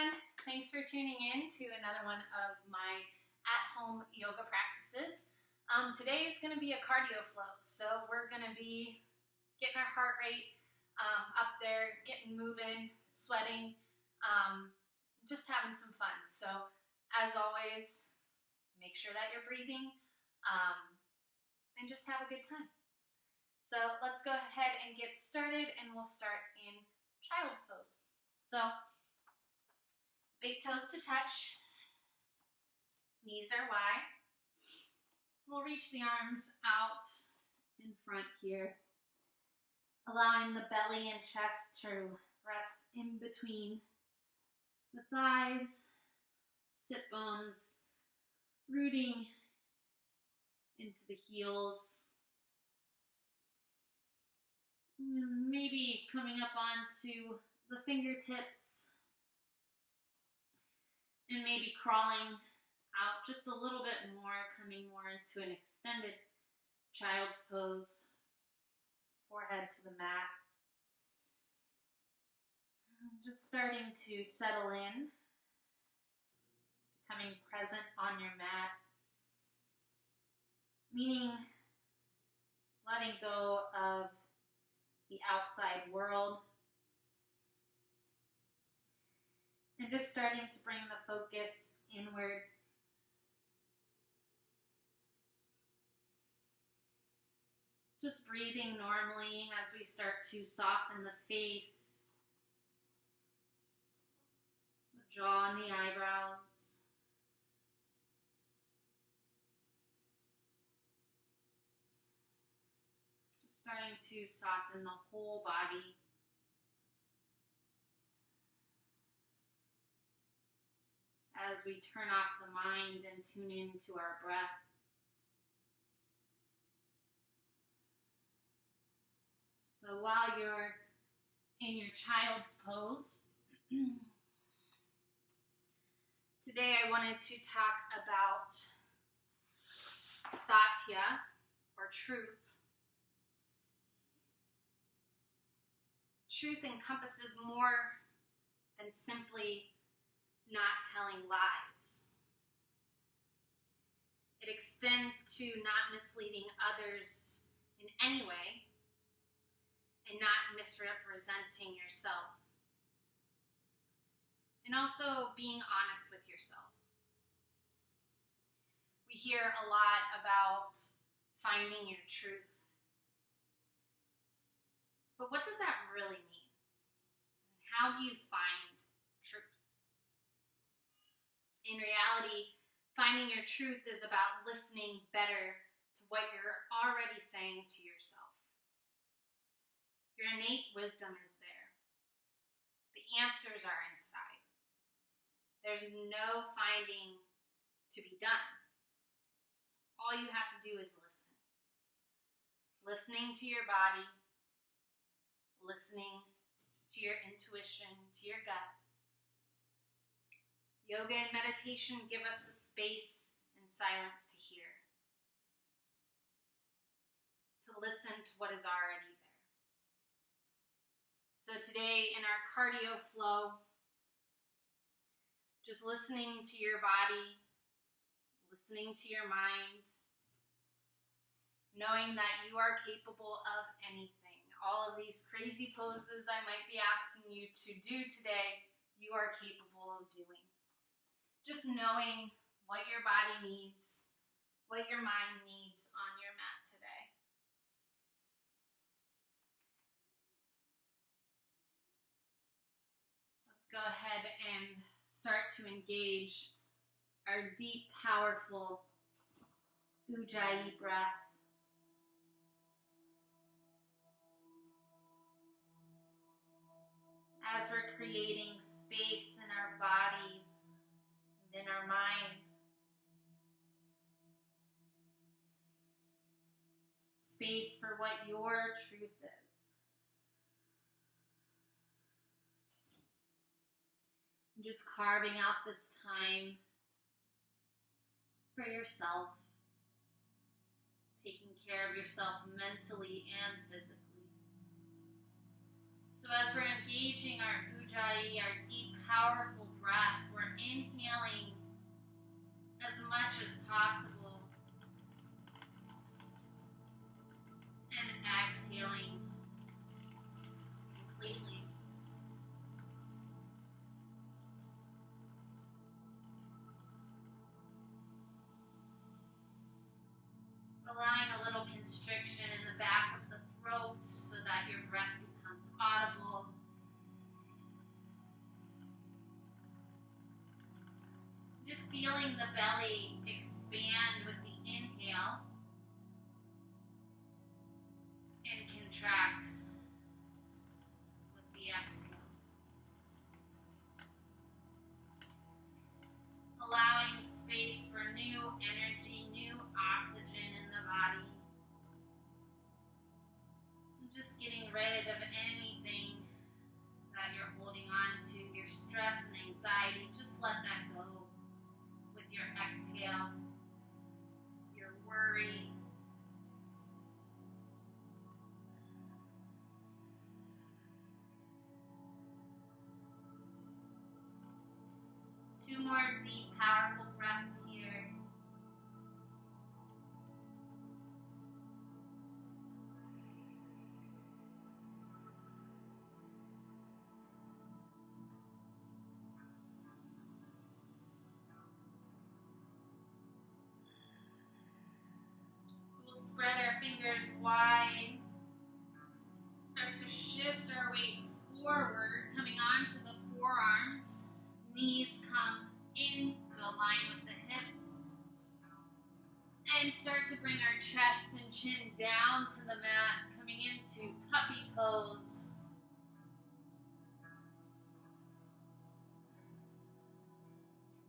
everyone. Thanks for tuning in to another one of my at-home yoga practices. Today is going to be a cardio flow, so we're going to be getting our heart rate up there, getting moving, sweating, just having some fun. So as always, make sure that you're breathing and just have a good time. So let's go ahead and get started, and we'll start in child's pose. So big toes to touch, knees are wide. We'll reach the arms out in front here, allowing the belly and chest to rest in between the thighs, sit bones, rooting into the heels. Maybe coming up onto the fingertips and maybe crawling out just a little bit more, coming more into an extended child's pose, forehead to the mat. Just starting to settle in, becoming present on your mat, meaning letting go of the outside world and just starting to bring the focus inward. Just breathing normally as we start to soften the face, the jaw and the eyebrows. Just starting to soften the whole body. As we turn off the mind and tune into our breath. So while you're in your child's pose, today I wanted to talk about Satya, or truth. Truth encompasses more than simply not telling lies. It extends to not misleading others in any way and not misrepresenting yourself. And also being honest with yourself. We hear a lot about finding your truth. But what does that really mean? How do you find truth? In reality, finding your truth is about listening better to what you're already saying to yourself. Your innate wisdom is there. The answers are inside. There's no finding to be done. All you have to do is listen. Listening to your body, listening to your intuition, to your gut. Yoga and meditation give us the space and silence to hear, to listen to what is already there. So today in our cardio flow, just listening to your body, listening to your mind, knowing that you are capable of anything. All of these crazy poses I might be asking you to do today, you are capable of doing. Just knowing what your body needs, what your mind needs on your mat today. Let's go ahead and start to engage our deep, powerful Ujjayi breath. As we're creating space in our bodies, in our mind. Space for what your truth is. And just carving out this time for yourself. Taking care of yourself mentally and physically. So as we're engaging our Ujjayi, our deep, powerful breath. We're inhaling as much as possible and exhaling completely. Allowing a little constriction in the back of the throat so that your breath becomes audible. Just feeling the belly expand with the inhale and contract with the exhale. Allowing space for new energy, new oxygen in the body. Just getting rid of anything that you're holding on to, your stress and anxiety. Just let that go with your exhale, your worry. Two more deep, powerful breaths here. So we'll spread our fingers wide. Start to shift our weight forward, coming onto the forearms. Knees come in to align with the hips. And start to bring our chest and chin down to the mat, coming into puppy pose.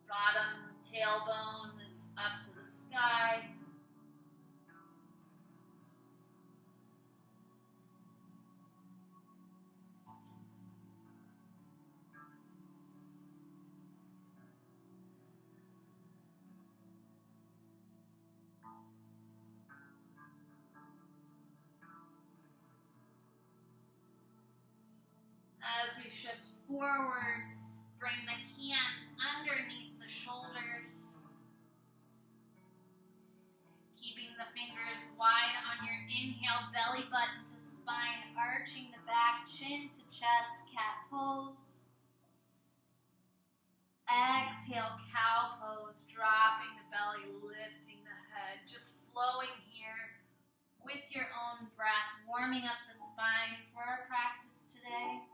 Bottom tailbone is up to the sky. As we shift forward, bring the hands underneath the shoulders. Keeping the fingers wide on your inhale, belly button to spine, arching the back, chin to chest, cat pose. Exhale, cow pose, dropping the belly, lifting the head, just flowing here with your own breath, warming up the spine for our practice today.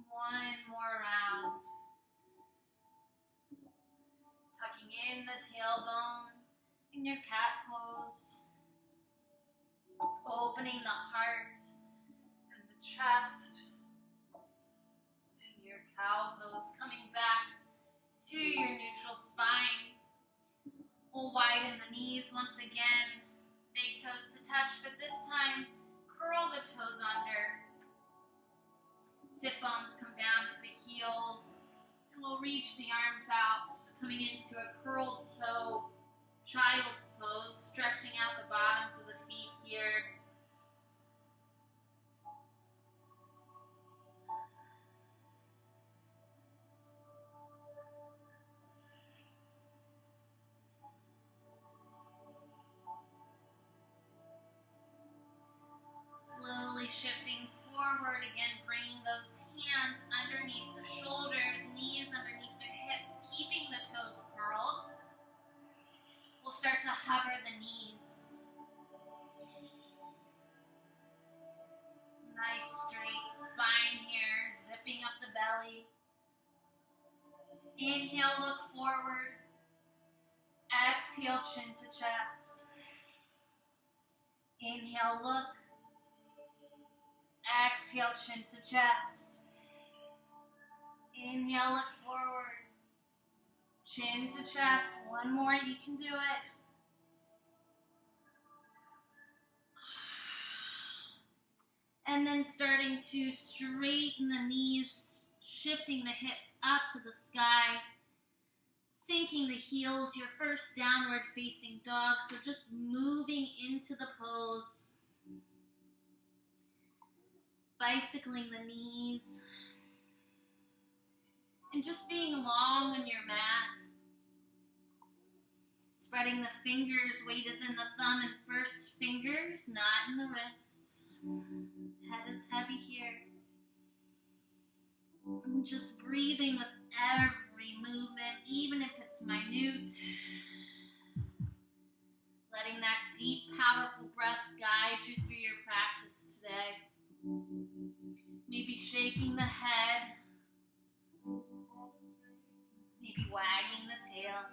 One more round. Tucking in the tailbone in your cat pose. Opening the heart and the chest in your cow pose. Coming back to your neutral spine. We'll widen the knees once again. Big toes to touch, but this time curl the toes under. Sit bones come down to the heels, and we'll reach the arms out, coming into a curled toe, child's pose, stretching out the bottoms of the feet here. Slowly shifting forward again, bringing those hands underneath the shoulders, knees underneath the hips, keeping the toes curled. We'll start to hover the knees. Nice straight spine here, zipping up the belly. Inhale, look forward. Exhale, chin to chest. Inhale, look. Exhale, chin to chest. Inhale, look forward. Chin to chest. One more, you can do it. And then starting to straighten the knees, shifting the hips up to the sky, sinking the heels, your first downward facing dog. So just moving into the pose, bicycling the knees, and just being long on your mat. Spreading the fingers, weight is in the thumb and first fingers, not in the wrists. Head is heavy here. And just breathing with every movement, even if it's minute. Letting that deep, powerful breath guide you through your practice today. Maybe shaking the head. Maybe wagging the tail.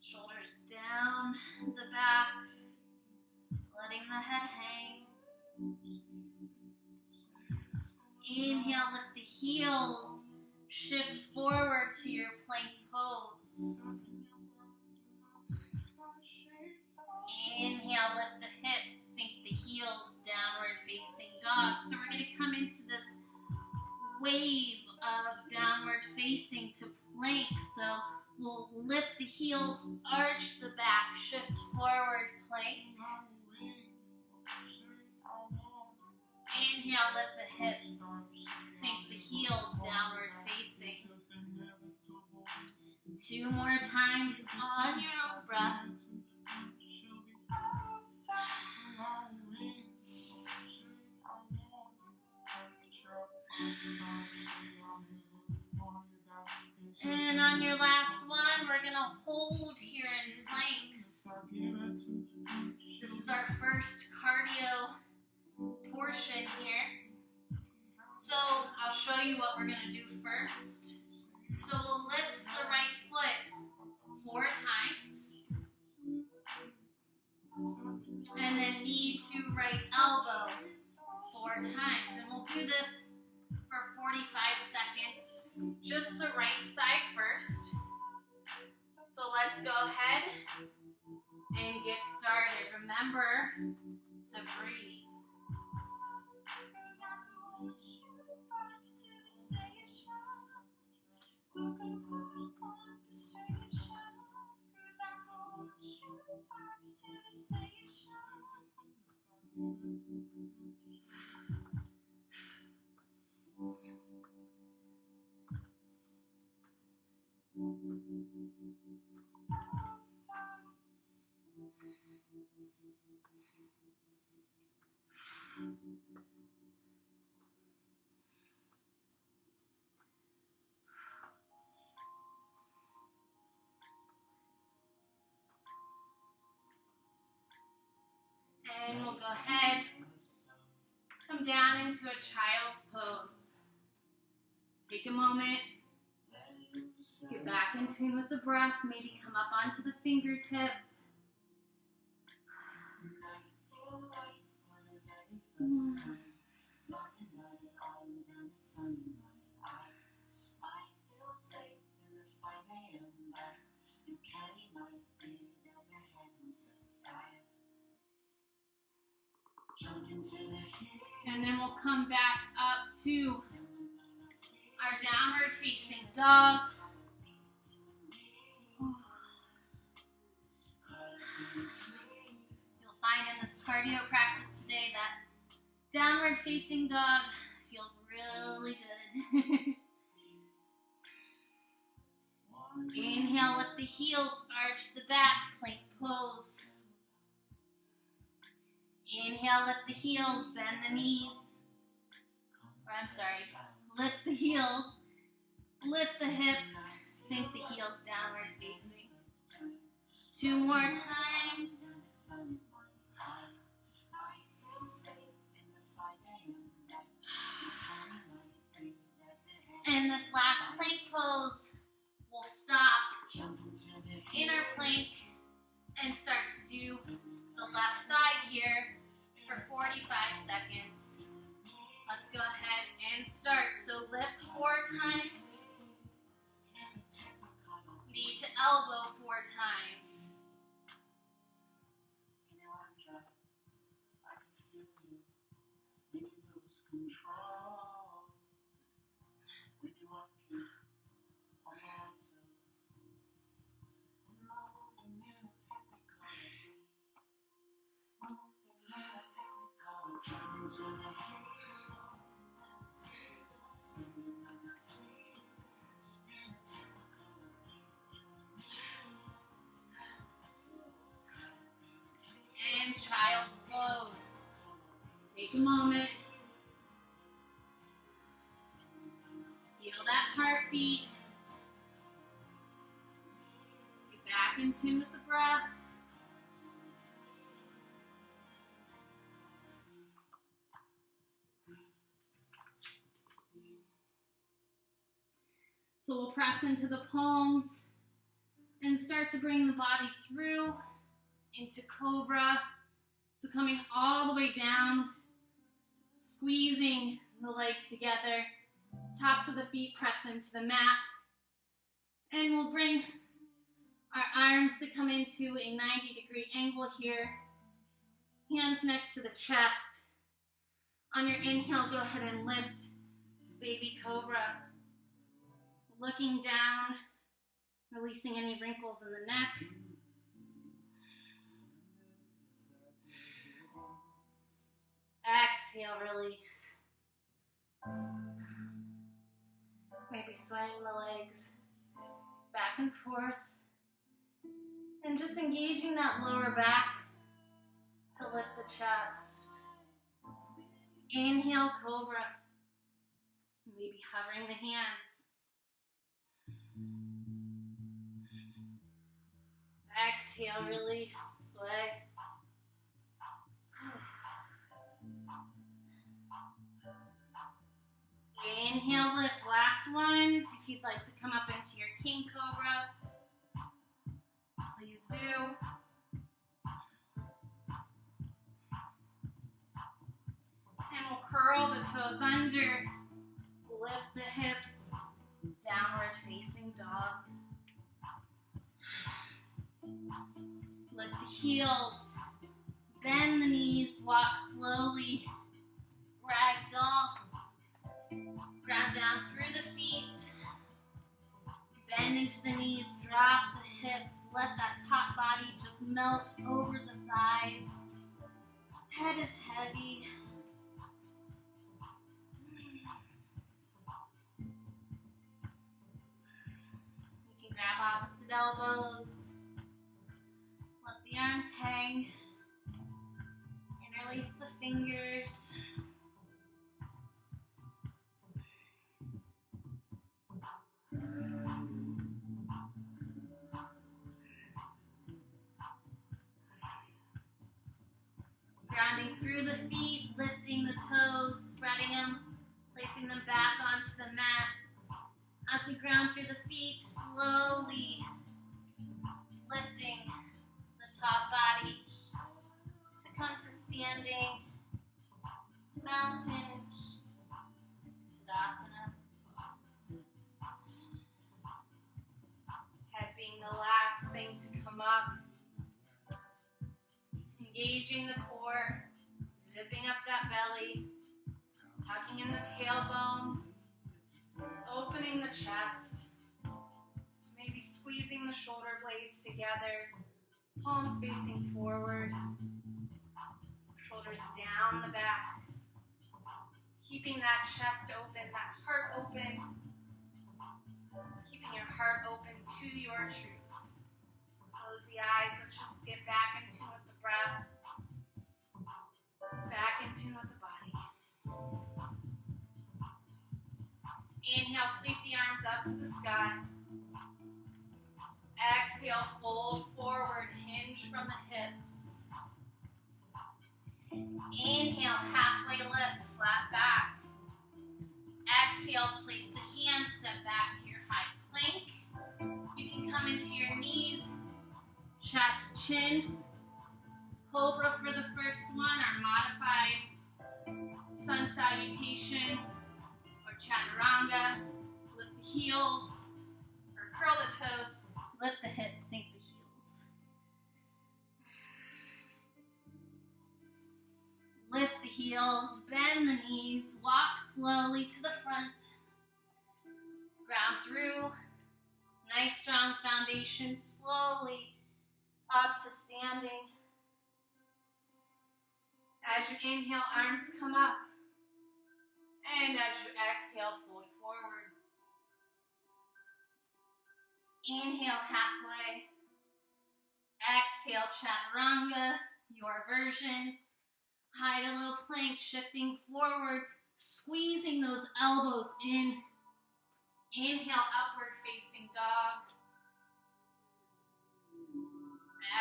Shoulders down the back, letting the head hang. Inhale, lift the heels, shift forward to your plank pose. Inhale, lift the hips, sink the heels, downward facing dog. So we're going to come into this wave of downward facing to plank. So we'll lift the heels, arch the back, shift forward, plank. Inhale, lift the hips, sink the heels, downward facing. 2 more times on your own breath. And on your last one, we're going to hold here in plank. This is our first cardio portion here. So I'll show you what we're going to do first. So we'll lift the right foot 4 times. And then knee to right elbow 4 times. And we'll do this for 45 seconds. Just the right side first. So let's go ahead and get started. Remember to breathe. And we'll go ahead, come down into a child's pose. Take a moment, get back in tune with the breath, maybe come up onto the fingertips. And then we'll come back up to our downward facing dog. You'll find in this cardio practice today that downward facing dog feels really good. Inhale, lift the heels, arch the back, plank pose. Inhale, lift the heels, bend the knees. Lift the heels, lift the hips, sink the heels downward facing. 2 more times. And this last plank pose, we'll stop in our plank and start to do the left side here for 45 seconds. Let's go ahead and start. So lift 4 times. Knee to elbow 4 times. And child's pose. Take a moment. Feel that heartbeat. Get back in tune with the breath. So we'll press into the palms and start to bring the body through into cobra. So coming all the way down, squeezing the legs together, tops of the feet press into the mat. And we'll bring our arms to come into a 90-degree angle here. Hands next to the chest. On your inhale, go ahead and lift baby cobra. Looking down, releasing any wrinkles in the neck. Exhale, release. Maybe swaying the legs back and forth. And just engaging that lower back to lift the chest. Inhale, cobra. Maybe hovering the hands. Exhale, release, sway. Inhale, lift, last one. If you'd like to come up into your king cobra, please do. And we'll curl the toes under, lift the hips, downward facing dog. Lift the heels, bend the knees, walk slowly, ragdoll. Ground down through the feet, bend into the knees, drop the hips, let that top body just melt over the thighs. Head is heavy. You can grab opposite elbows, let the arms hang, interlace the fingers. Grounding through the feet, lifting the toes, spreading them, placing them back onto the mat. As we ground through the feet, slowly lifting the top body to come to standing mountain Tadasana. Head being the last thing to come up. Engaging the core, zipping up that belly, tucking in the tailbone, opening the chest. So maybe squeezing the shoulder blades together, palms facing forward, shoulders down the back, keeping that chest open, that heart open, keeping your heart open to your truth. Close the eyes, let's just get back in tune with the breath, back in tune with the body. Inhale, sweep the arms up to the sky. Exhale, fold forward, hinge from the hips. Inhale, halfway lift, flat back. Exhale, place the hands, step back to your high plank. You can come into your knees, chest, chin. Cobra for the first one, our modified sun salutations or chaturanga. Lift the heels or curl the toes, Lift the hips, sink the heels. Lift the heels, bend the knees, walk slowly to the front. Ground through. Nice strong foundation, slowly up to standing. As you inhale, arms come up. And as you exhale, fold forward. Inhale halfway. Exhale, chaturanga, your version. High to low plank, shifting forward, squeezing those elbows in. Inhale, upward facing dog.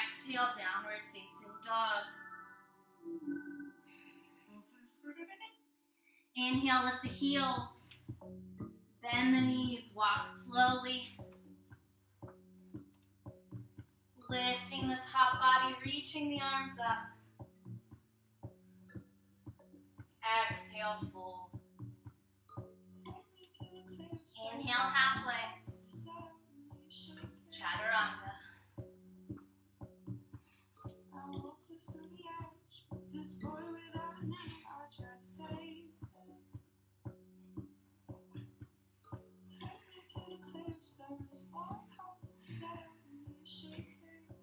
Exhale, downward facing dog. Inhale, lift the heels. Bend the knees, walk slowly. Lifting the top body, reaching the arms up. Exhale, fold. Inhale, halfway. Chaturanga.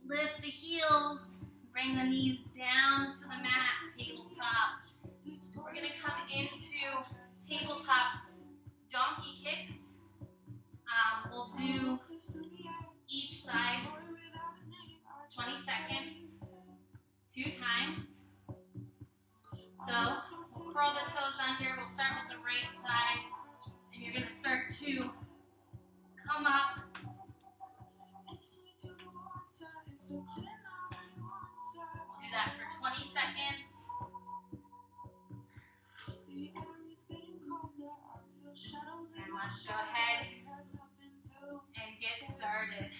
Lift the heels, bring the knees down to the mat, tabletop. We're going to come into tabletop donkey kicks. We'll do each side 20 seconds, 2 times. So we'll curl the toes under. We'll start with the right side, and you're going to start to come up. We'll do that for 20 seconds. And let's go ahead and get started.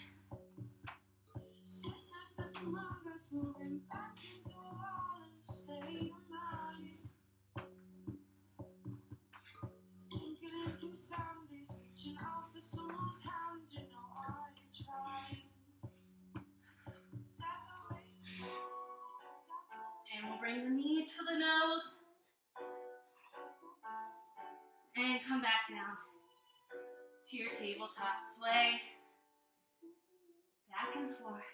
And we'll bring the knee to the nose and come back down to your tabletop sway. Back and forth.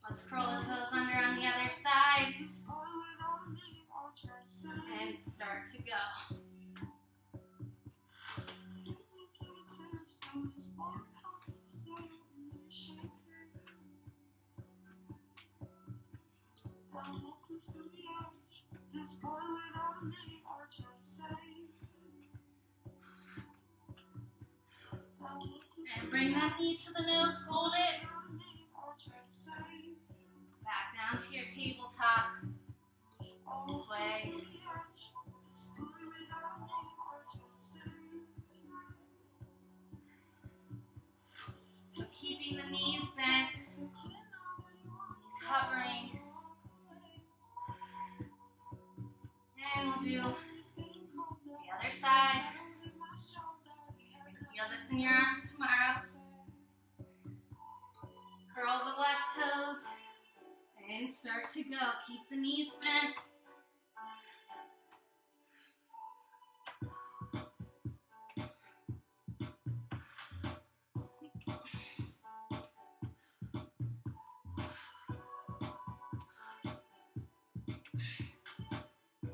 Let's curl the toes under on the other side and start to go. And bring that knee to the nose, hold it. Back down to your tabletop. Sway. So keeping the knees bent, knees hovering. And we'll do the other side. Feel this in your arms tomorrow. Curl the left toes and start to go. Keep the knees bent.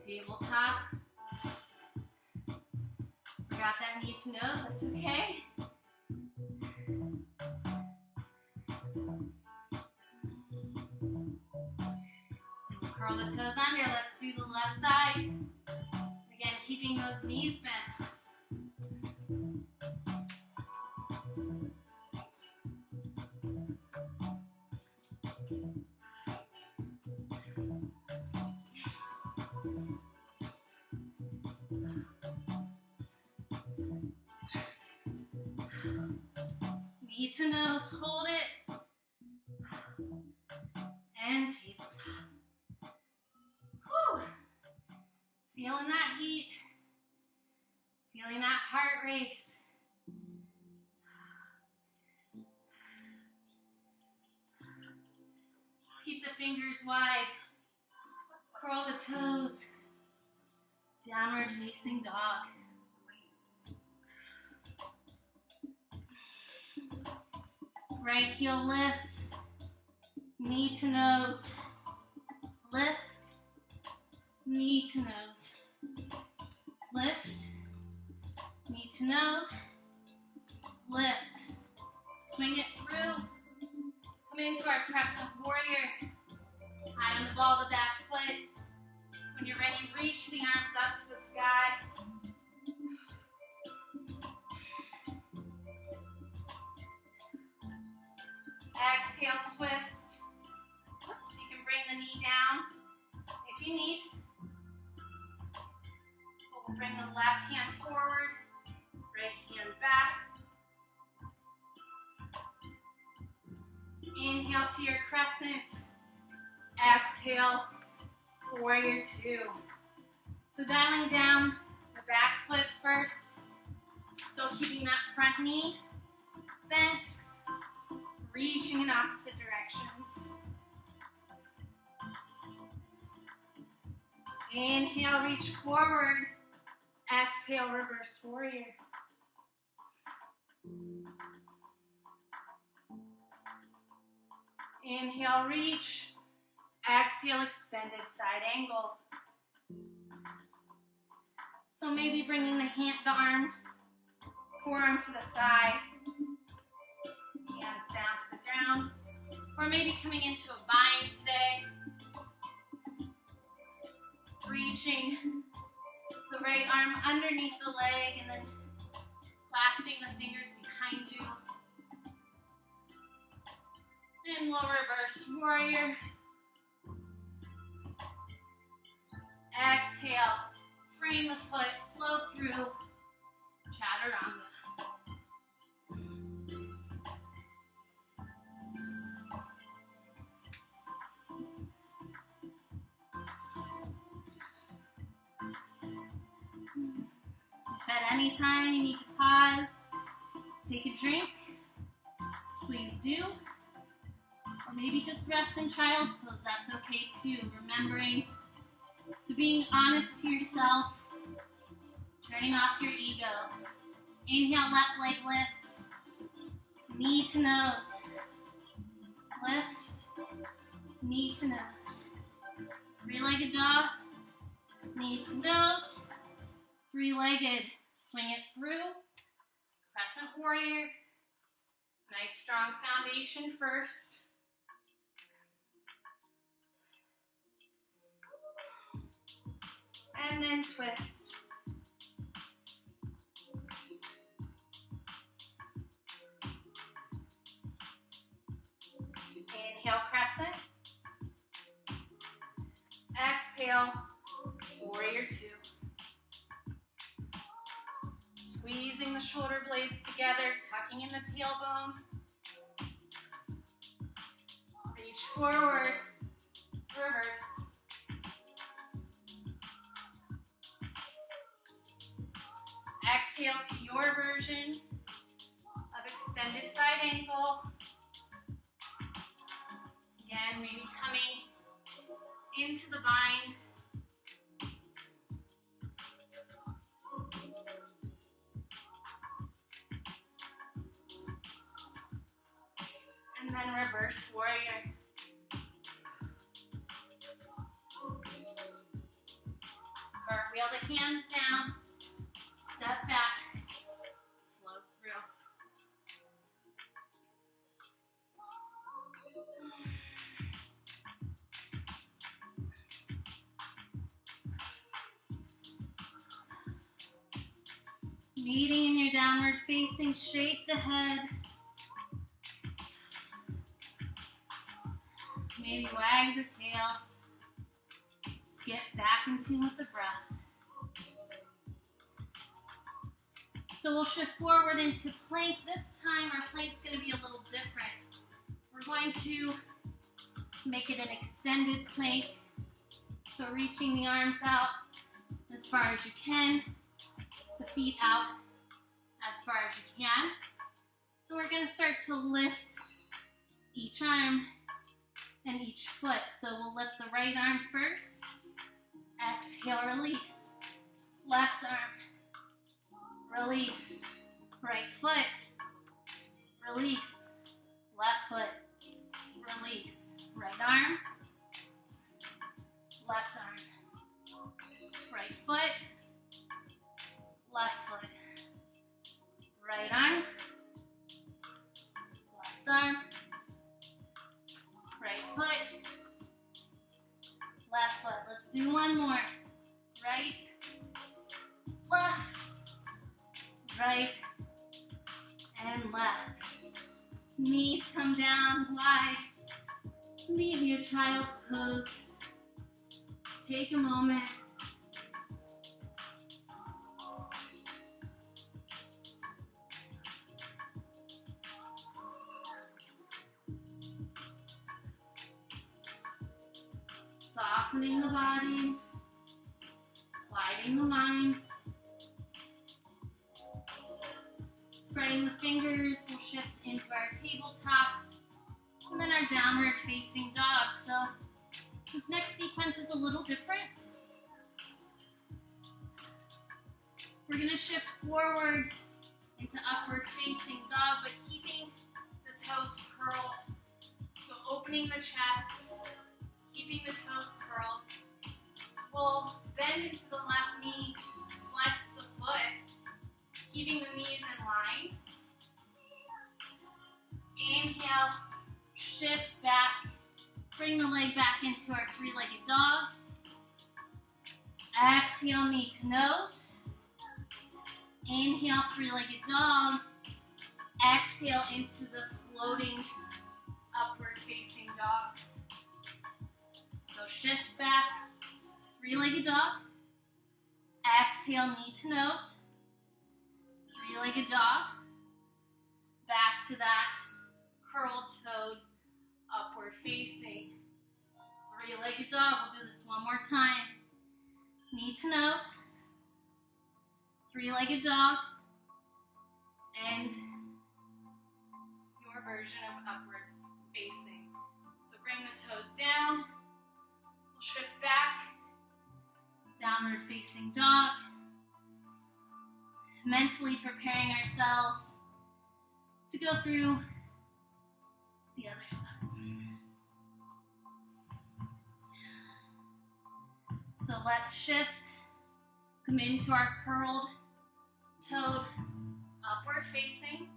Tabletop. Forgot that knee to nose, that's okay. And we'll curl the toes under. Let's do the left side. Again, keeping those knees bent. Knee to nose, hold it. And tabletop. Feeling that heat. Feeling that heart race. Let's keep the fingers wide. Curl the toes. Downward facing dog. Right heel lifts. Knee to nose. Lift. Knee to nose. Lift. Knee to nose. Lift. Swing it through. Come into our crescent warrior. High on the ball of the back foot. When you're ready, reach the arms up to the sky. Exhale, twist. Oops, you can bring the knee down if you need. We'll bring the left hand forward, right hand back. Inhale to your crescent. Exhale, warrior two. So dialing down the back foot first. Still keeping that front knee bent. Reaching in opposite directions. Inhale, reach forward. Exhale, reverse warrior. Inhale, reach. Exhale, extended side angle. So maybe bringing the arm, forearm to the thigh. Hands down to the ground. Or maybe coming into a bind today. Reaching the right arm underneath the leg and then clasping the fingers behind you. And we'll reverse warrior. Exhale. Frame the foot, flow through chaturanga. At any time you need to pause, take a drink, please do. Or maybe just rest in child's pose, that's okay too. Remembering to being honest to yourself, turning off your ego. Inhale, left leg lifts, knee to nose. Lift, knee to nose. Three-legged dog, knee to nose. Three-legged. Swing it through, crescent warrior, nice strong foundation first. And then twist. Inhale, crescent. Exhale, warrior two. Squeezing the shoulder blades together, tucking in the tailbone. Reach forward, reverse. Exhale to your version of extended side angle. Again, maybe coming into the bind. And then reverse warrior. Cartwheel the hands down, step back, flow through. Meeting in your downward facing, shake the head. Maybe wag the tail. Just get back in tune with the breath. So we'll shift forward into plank. This time our plank's going to be a little different. We're going to make it an extended plank. So reaching the arms out as as far as you can, the feet out as far as you can. And we're going to start to lift each arm and each foot. So we'll lift the right arm first. Exhale, release. Left arm, release. Right foot, release. Left foot, release. Right arm, left arm. Right foot, left foot. Right arm, left arm. Right foot, left foot. Let's do one more. Right, left, right, and left. Knees come down wide. Meet your child's pose. Take a moment. Softening the body, quieting the mind. Spreading the fingers, we'll shift into our tabletop, and then our downward facing dog. So this next sequence is a little different. We're going to shift forward into upward facing dog, but keeping the toes curled. So opening the chest, keeping the toes curled. We'll bend into the left knee, flex the foot, keeping the knees in line. Inhale, shift back, bring the leg back into our three-legged dog. Exhale, knee to nose. Inhale, three-legged dog. Exhale into the floating upward facing dog. So shift back, three-legged dog. Exhale, knee to nose. Three-legged dog. Back to that curled toed upward facing. Three-legged dog. We'll do this one more time. Knee to nose. Three-legged dog. And your version of upward facing. So bring the toes down. We'll shift back. Downward facing dog. Mentally preparing ourselves to go through the other side. So let's shift, come into our curled toed upward facing.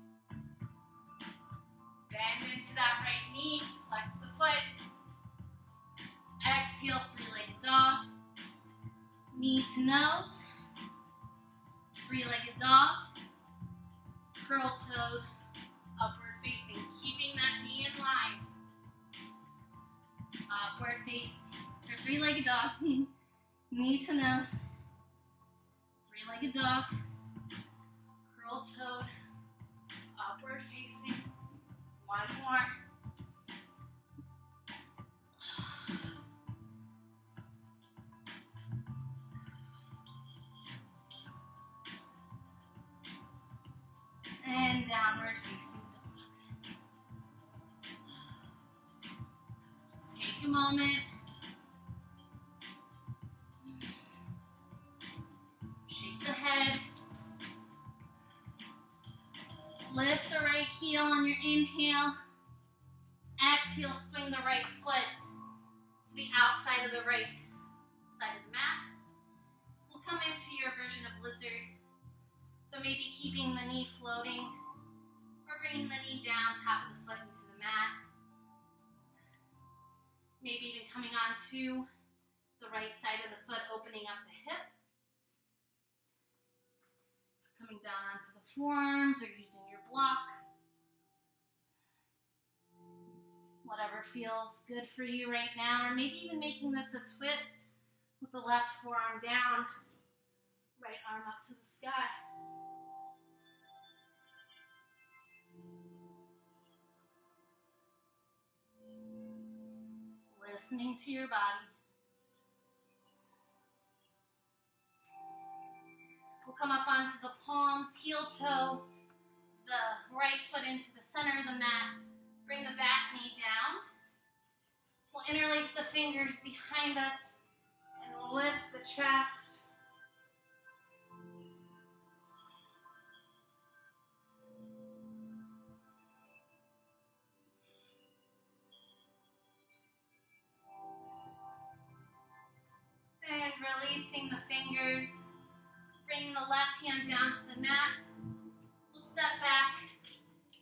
Bend into that right knee, flex the foot. Exhale, three-legged dog. Knee to nose. Three-legged dog. Curled toed upward facing, keeping that knee in line. Upward face, or three-legged dog. Knee to nose. Three-legged dog. Curled toed upward facing. One more. And downward facing dog. Just take a moment. Shake the head. Lift the right heel on your inhale. Exhale, swing the right foot to the outside of the right side of the mat. We'll come into your version of lizard. So maybe keeping the knee floating or bringing the knee down, top of the foot into the mat. Maybe even coming onto the right side of the foot, opening up the hip. Coming down onto the forearms or using your block. Whatever feels good for you right now, or maybe even making this a twist with the left forearm down, right arm up to the sky. Listening to your body. We'll come up onto the palms, heel toe, the right foot into the center of the mat. Bring the back knee down. We'll interlace the fingers behind us and lift the chest. And releasing the fingers, bringing the left hand down to the mat. We'll step back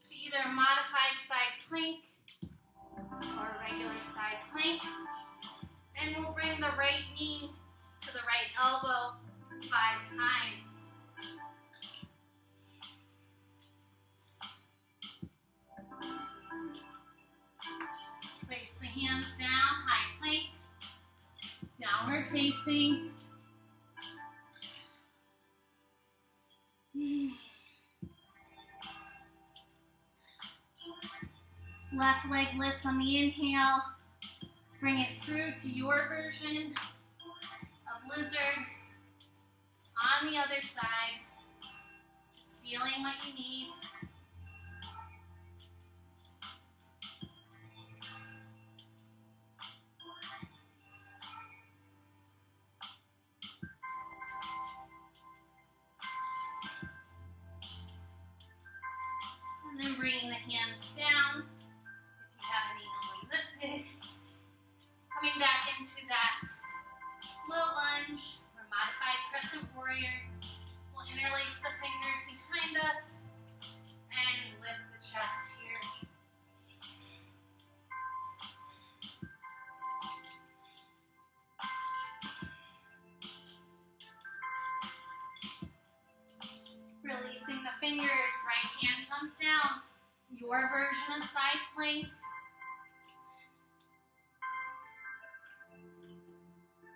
to either a modified side plank or a regular side plank. And we'll bring the right knee to the right elbow 5 times. Place the hands down, high plank, downward facing. Left leg lifts on the inhale. Bring it through to your version of lizard. On the other side, just feeling what you need. And then bringing the hands down, if you have any lifted. Coming back into that low lunge or modified crescent warrior. We'll interlace the fingers behind us and lift the chest here. Releasing the fingers, right hand comes down. Your version of side plank.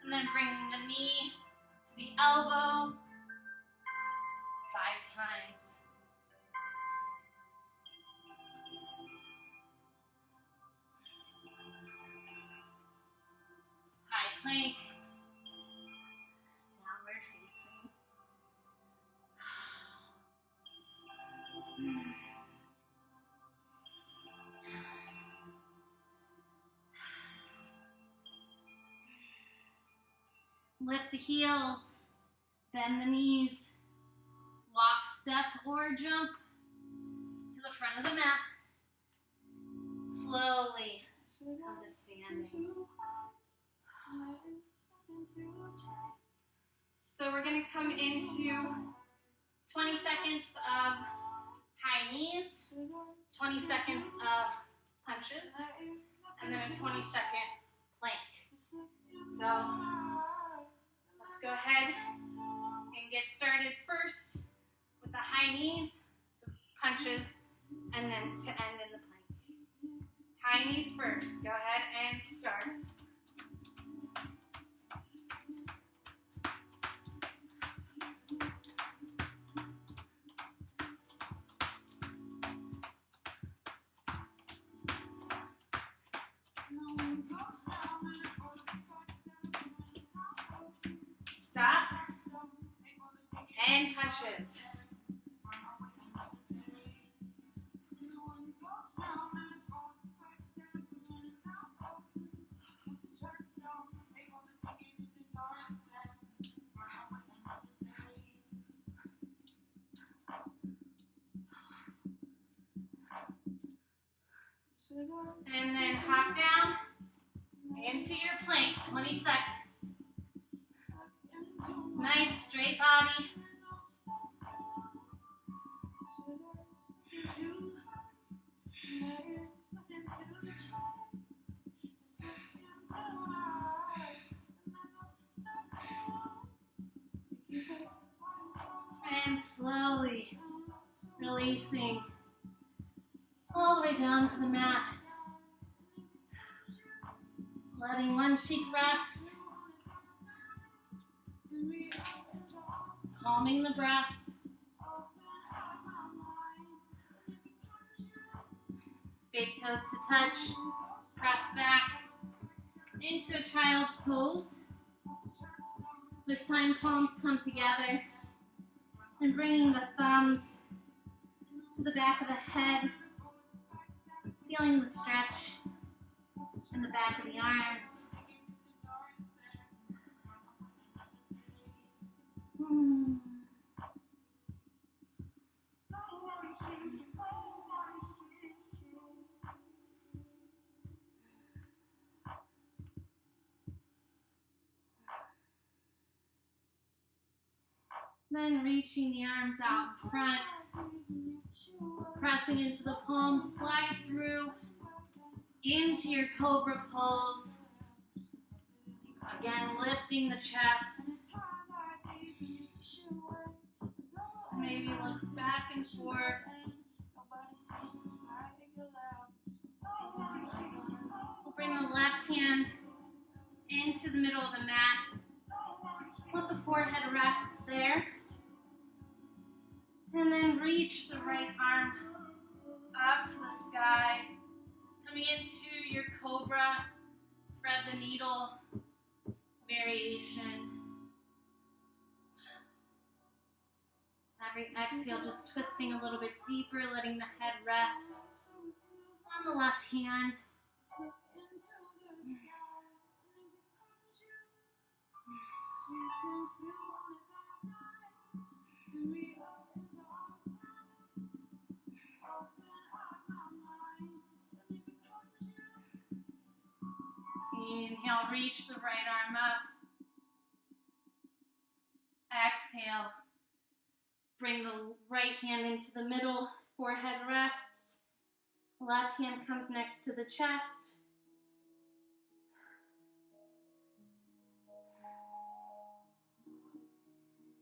And then bringing the knee to the elbow 5 times. High plank, downward facing. Lift the heels, bend the knees, walk, step, or jump to the front of the mat. Slowly come to standing. So we're going to come into 20 seconds of high knees, 20 seconds of punches, and then a 20-second plank. So let's go ahead and get started first with the high knees, the punches, and then to end in the plank. High knees first. Go ahead and start. Stop. And punches. And then hop down into your plank, 20 seconds. Nice straight body. And slowly releasing all the way down to the mat. Letting one cheek rest. Calming the breath. Big toes to touch. Press back into a child's pose. This time palms come together. And bringing the thumbs to the back of the head, feeling the stretch in the back of the arms. Then reaching the arms out in front, pressing into the palms, slide through into your cobra pose. Again, lifting the chest. Maybe look back and forth. We'll bring the left hand into the middle of the mat. Let the forehead rest there. And then reach the right arm up to the sky. Coming into your cobra, thread the needle variation. Every exhale, just twisting a little bit deeper, letting the head rest on the left hand. Inhale, reach the right arm up. Exhale, bring the right hand into the middle, forehead rests. Left hand comes next to the chest.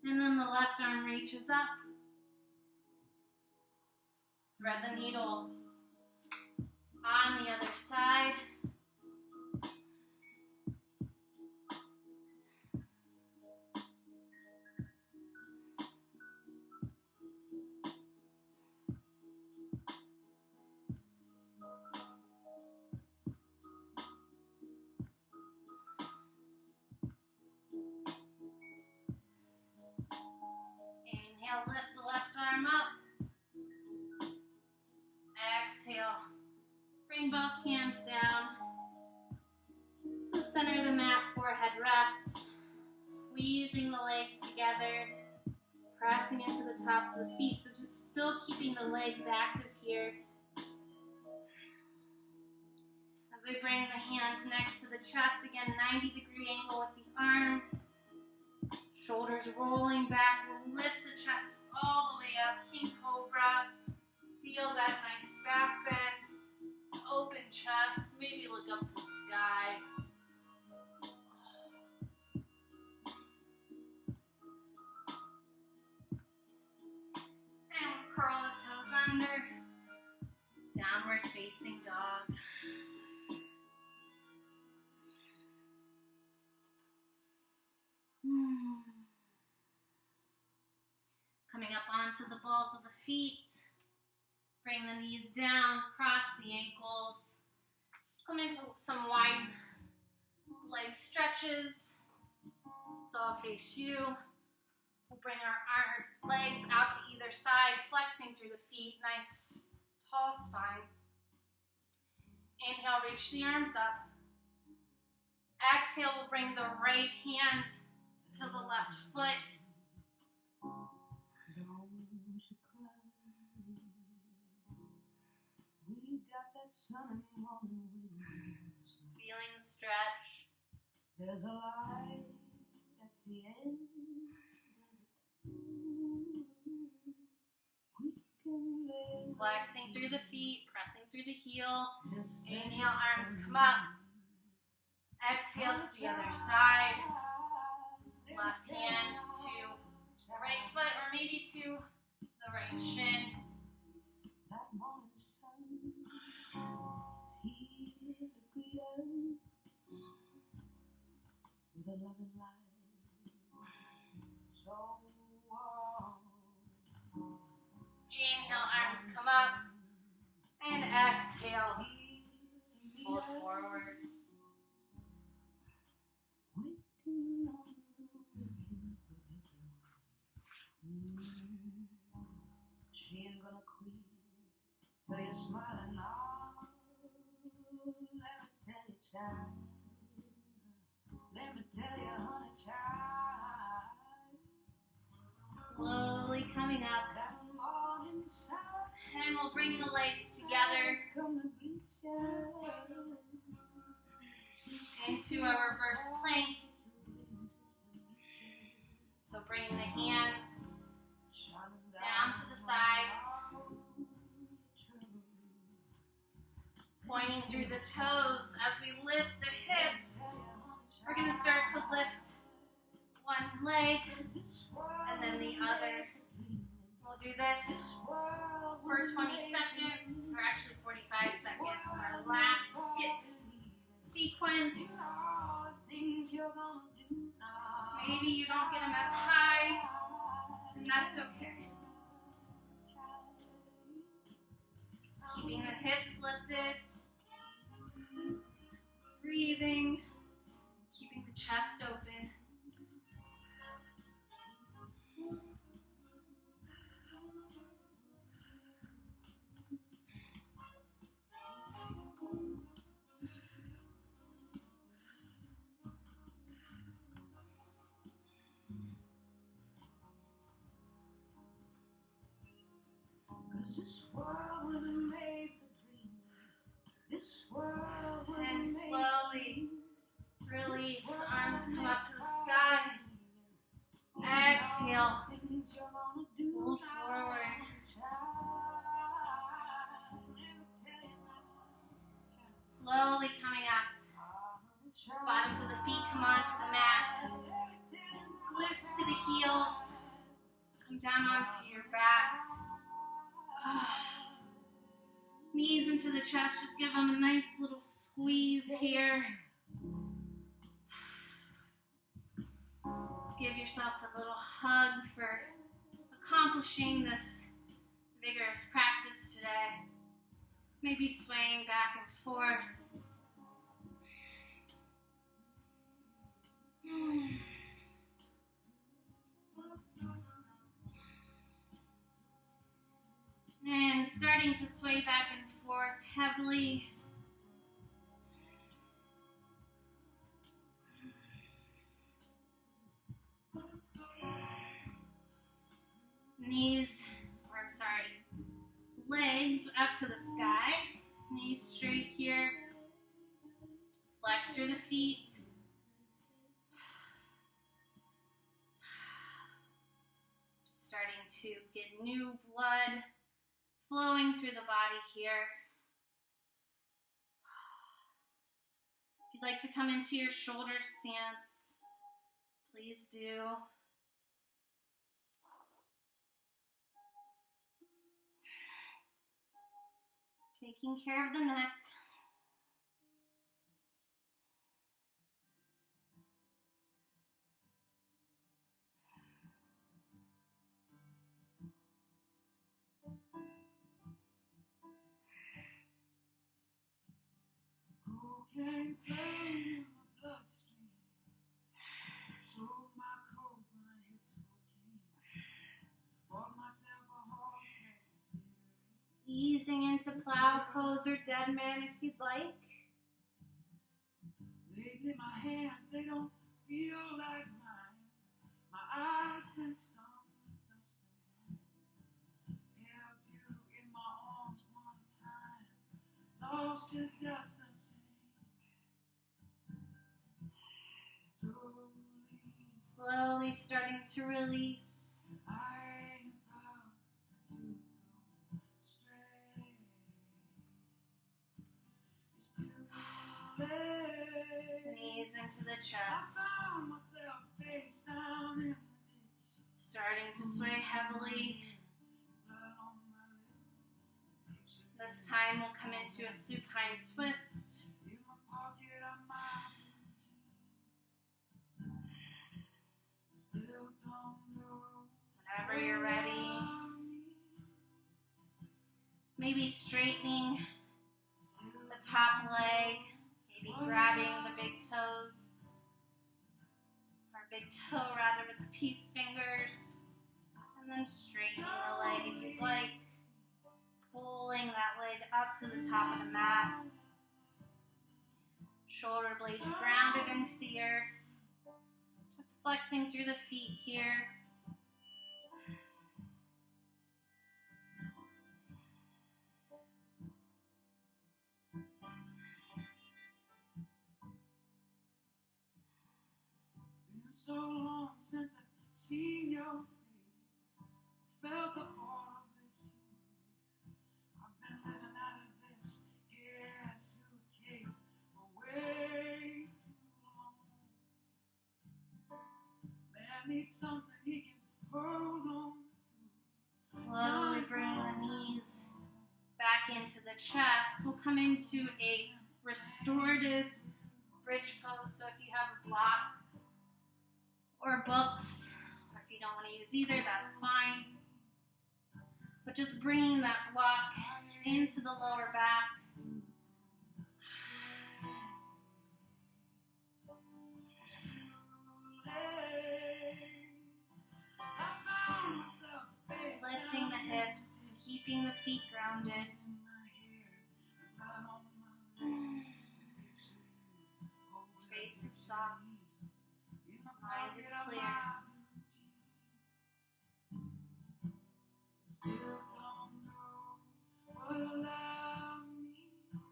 And then the left arm reaches up. Thread the needle on the other side. Inhale, lift the left arm up. Exhale, bring both hands down to the center of the mat, forehead rests. Squeezing the legs together, pressing into the tops of the feet, so just still keeping the legs active here. As we bring the hands next to the chest, again, 90-degree angle with the arms. Shoulders rolling back, we'll lift the chest all the way up, King Cobra. Feel that nice back bend, open chest, maybe look up to the sky. And we'll curl the toes under, downward facing dog. Coming up onto the balls of the feet. Bring the knees down, cross the ankles. Come into some wide leg stretches. So I'll face you. We'll bring our legs out to either side, flexing through the feet. Nice tall spine. Inhale, reach the arms up. Exhale, we'll bring the right hand to the left foot. Feeling the stretch. There's a light at the end. Flexing through the feet, pressing through the heel. Inhale, arms come up. Exhale to the other side. Left hand to the right foot, or maybe to the right shin. Inhale, arms come up, and exhale, fold forward. Slowly coming up. And we'll bring the legs together into a reverse plank. So bringing the hands down to the sides, pointing through the toes as we lift the hips. We're going to start to lift one leg and then the other. We'll do this for 20 seconds, or actually 45 seconds. Our last hit sequence. Maybe you don't get them as high, and that's okay. Just keeping the hips lifted, breathing, keeping the chest open. And slowly release, arms come up to the sky. Exhale, pull forward. Slowly coming up. Bottoms of the feet come onto the mat. Glutes to the heels. Come down onto your back. Knees into the chest, just give them a nice little squeeze here. Give yourself a little hug for accomplishing this vigorous practice today. Maybe swaying back and forth. And starting to sway back and forth heavily. Legs up to the sky. Knees straight here. Flex through the feet. Just starting to get new blood flowing through the body here. If you'd like to come into your shoulder stance, please do. Taking care of the neck. Came from my bloodstream, sold my coat when I hit cocaine, bought myself a hard cigarette. Easing into plow pose or dead man if you'd like. Lately my hands, they don't feel like mine. My eyes been stung with dust and wine. Held you in my arms one time, lost you just the same. Slowly starting to release. I am about to go stray. It's too late. Knees into the I chest. found myself face down in the ditch. Starting to sway heavily. Blood on my lips. This time we'll come into a supine twist. In my pocket of my still don't know. Whenever you're ready. Maybe straightening the top leg. Maybe grabbing the big toes. Or big toe rather with the peace fingers. And then straightening the leg if you'd like. Pulling that leg up to the top of the mat. Shoulder blades grounded into the earth. Just flexing through the feet here. Been so long since I've seen your face, felt the heart of this embrace. I've been living out of this here suitcase for way too long. Man needs something he can hold on to. Slowly bring the knees back into the chest. We'll come into a restorative bridge pose. So if you have a block or books, or if you don't want to use either, that's fine. But just bringing that block into the lower back. Lifting the hips, keeping the feet grounded. Face is soft. Mind is clear. Still don't know what love means.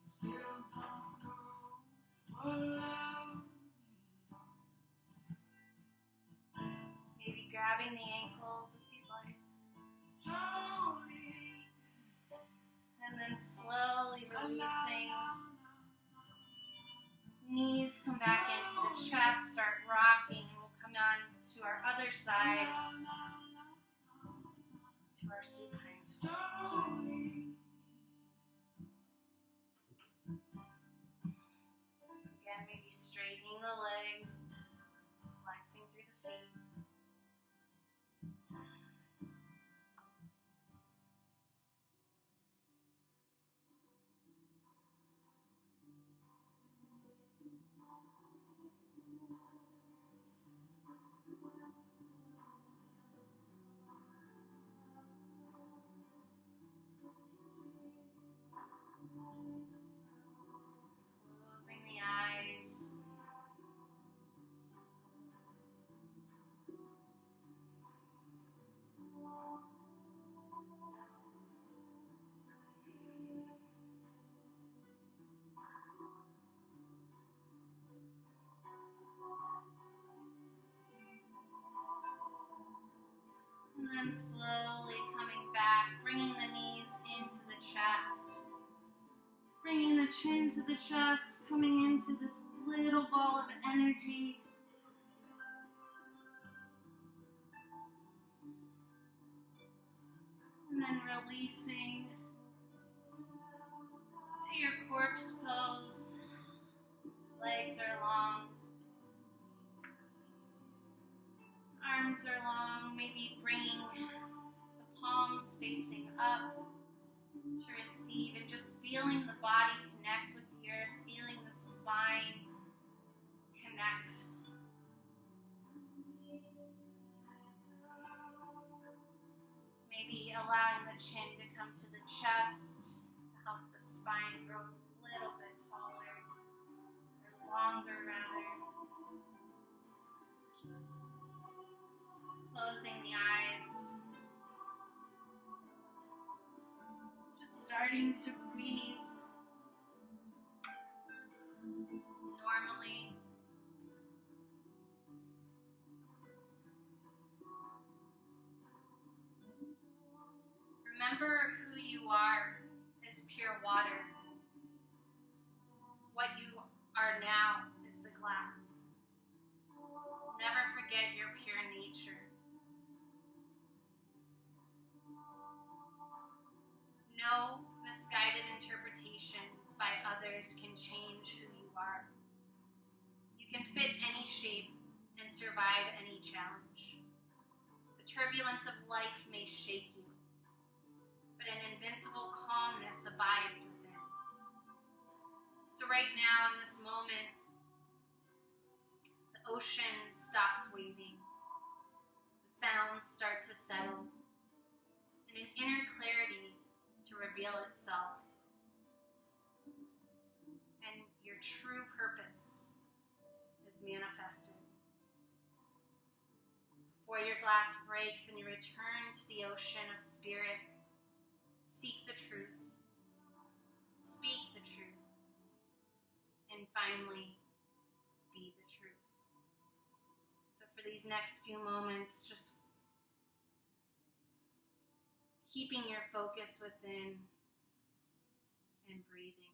Still don't know what love means. Maybe grabbing the ankles if you'd like. Slowly, And then slowly releasing. Knees come back into the chest, start rocking. We'll come on to our other side, to our supine twist. Again, maybe straightening the leg, flexing through the feet. Closing the eyes. And then slowly coming back, bringing the knees into the chest. Bringing the chin to the chest, coming into this little ball of energy. And then releasing to your corpse pose. Legs are long. Arms are long. Maybe bringing the palms facing up to receive and just feeling the body connect with the earth, feeling the spine connect. Maybe allowing the chin to come to the chest to help the spine grow a little bit taller, or longer rather. Closing the eyes. Just starting to breathe normally. Remember who you are is pure water. What you are now is the glass. Never forget your pure nature. No misguided interpretations by others can change who you are. You can fit any shape and survive any challenge. The turbulence of life may shake you, but an invincible calmness abides within. So right now, in this moment, the ocean stops waving. The sounds start to settle, and an inner clarity to reveal itself. true purpose is manifested. Before your glass breaks and you return to the ocean of spirit, seek the truth, speak the truth, and finally, be the truth. So for these next few moments, just keeping your focus within and breathing.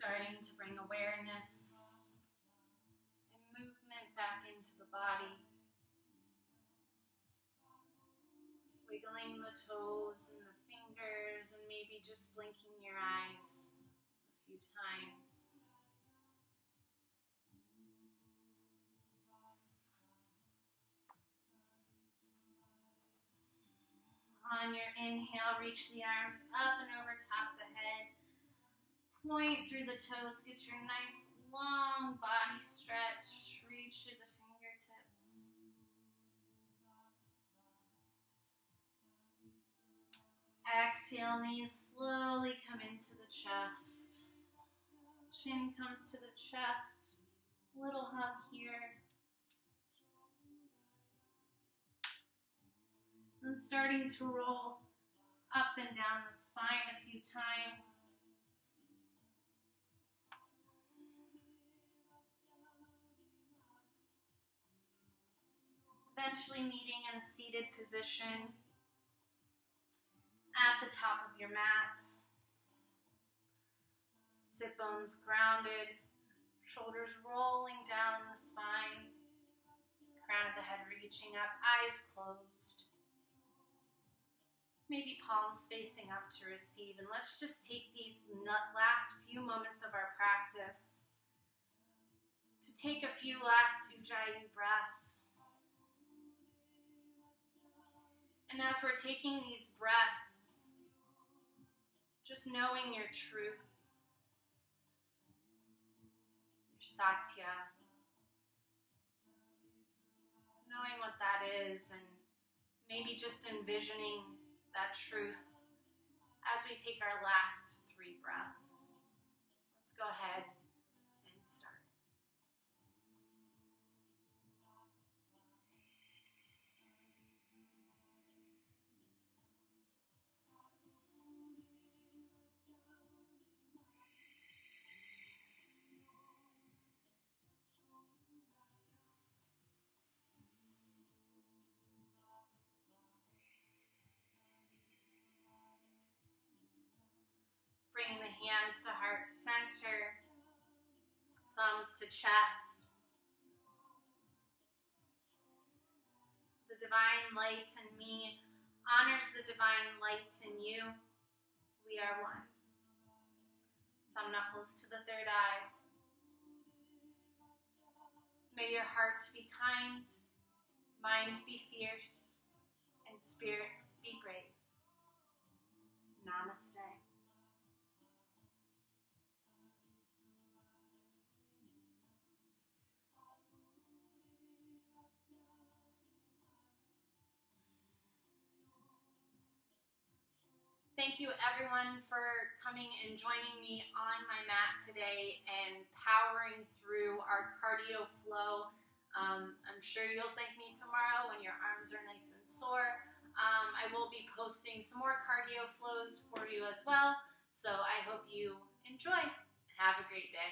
Starting to bring awareness and movement back into the body. Wiggling the toes and the fingers and maybe just blinking your eyes a few times. On your inhale, reach the arms up and over top the head. Point through the toes, get your nice long body stretch. Reach through the fingertips. Exhale, knees slowly come into the chest. Chin comes to the chest. Little hug here. And starting to roll up and down the spine a few times. Eventually meeting in a seated position at the top of your mat. Sit bones grounded, shoulders rolling down the spine, crown of the head reaching up, eyes closed. Maybe palms facing up to receive. And let's just take these last few moments of our practice to take a few last Ujjayi breaths. And as we're taking these breaths, just knowing your truth, your Satya, knowing what that is, and maybe just envisioning that truth as we take our last 3 breaths. Let's go ahead and start. Bring the hands to heart center, thumbs to chest. The divine light in me honors the divine light in you. We are one. Thumb knuckles to the third eye. May your heart be kind, mind be fierce, and spirit be brave. Namaste. Thank you everyone for coming and joining me on my mat today and powering through our cardio flow. I'm sure you'll thank me tomorrow when your arms are nice and sore. I will be posting some more cardio flows for you as well. So I hope you enjoy. Have a great day.